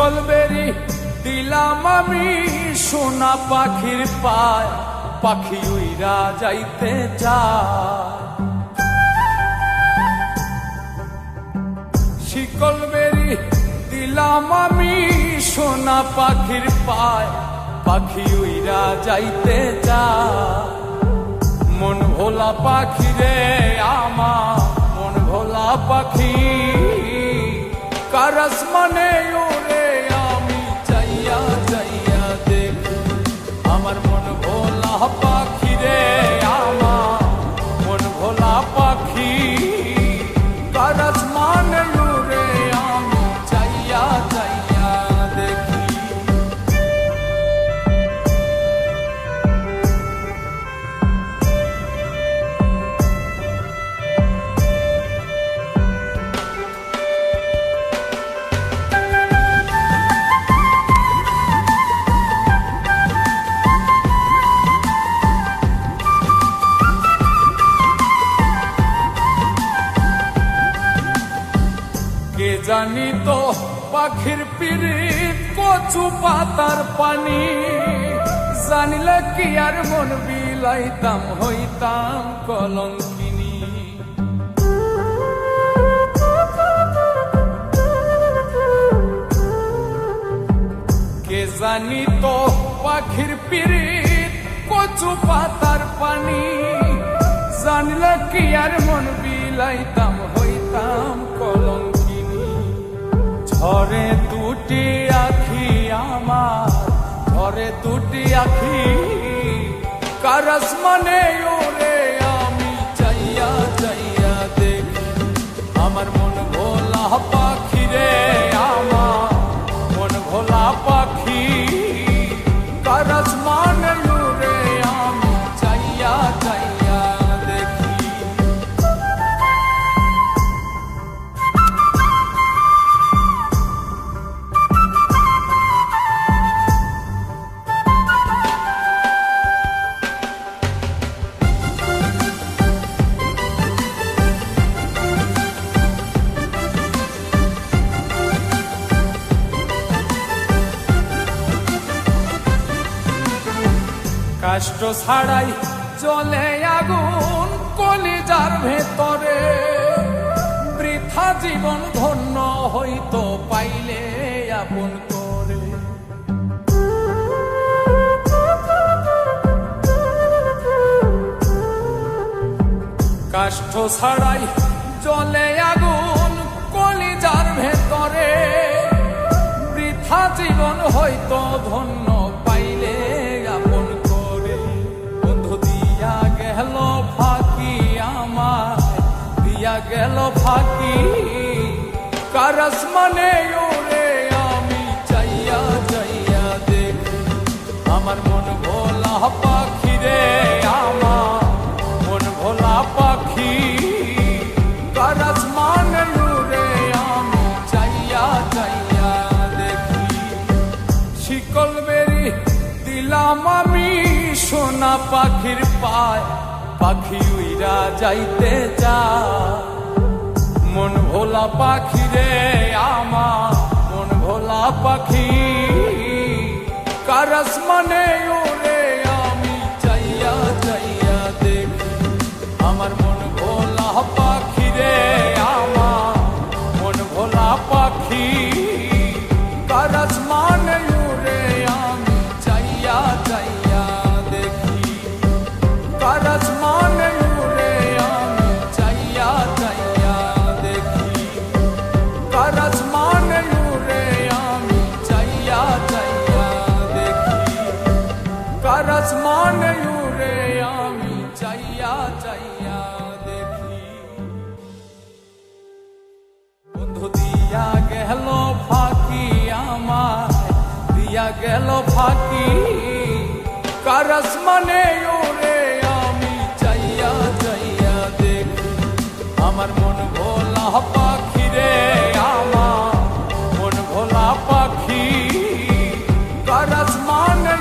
শিকল বেরি দিলাম আমি সোনা পাখির পায়, পাখি উইরা যাইতে চায়। শিকল বেরি দিলাম আমি সোনা পাখির পায়, পাখি উইরা যাইতে চায়। মন ভোলা পাখি রে আমার, মন ভোলা পাখি, কার আসমানে ওরে আমি চাইয়া চাইয়া দেখি। আমার মন ভোলা পাখি রে আমার, মন ভোলা পাখি, কার আসমানে ওরে আমি চাইয়া চাইয়া দেখি। কে জানি তো পাখির পিরিত কচু পাতার পানি, জানিলে কি আর মন বিলাইতাম হইতাম কলঙ্কিনী। কে জানি তো পাখির পিরিত কচু পাতার পানি, জানিলে কি আর মন বিলাইতাম হইতাম কলঙ্কিনী। ঝরে দুটি আখি আমার, ঝরে দুটি আখি, কার আসমানে ওরে আমি চাইয়া চাইয়া দেখি। আমার মন ভোলা পাখি রে আমার, মন ভোলা পাখি, কার আসমানে ওরে আমি চাইয়া চাইয়া দেখি। কষ্ট ছাড়াই জ্বলে আগুন কলিজার ভেতরে, বৃথা জীবন ধন্য হইতো পাইলে আপন করে। কষ্ট ছাড়াই জ্বলে আগুন কলিজার ভেতরে, বৃথা জীবন হইতো ধন্য পাইলে আপন করে। বন্ধু দিয়া গেল ফাঁকি আমার, দিয়া গেল ফাঁকি, কার আসমানে ওরে আমি চাইয়া চাইয়া দেখি। আমার মন ভোলা পাখি রে আমার, মন ভোলা পাখি, কার আসমানে ওরে আমি চাইয়া চাইয়া দেখি। শিকল বেরি দিলাম আমি সোনা পাখির পায়, পাখি উইরা যাইতে চায়। মন ভোলা পাখি রে আমার, মন ভোলা পাখি, কার আসমানে ওরে আমি চাইয়া চাইয়া দেখি। আমার মন ভোলা পাখি রে আমার, মন ভোলা পাখি, কার আসমানে ওরে আমি চাইয়া চাইয়া দেখি। কার আসমানে ওরে আমি চাইয়া চাইয়া দেখি। কার আসমানে ওরে আমি চাইয়া চাইয়া দেখি। কার আসমানে ওরে আমি চাইয়া চাইয়া দেখি। বন্ধু দিয়া গেল ফাঁকি আমার, দিয়া গেল ফাঁকি, কার আসমানে ওরে আমি চাইয়া চাইয়া দেখি। আমার মন ভোলা পাখি রে আমার, মন ভোলা পাখি, কার আসমানে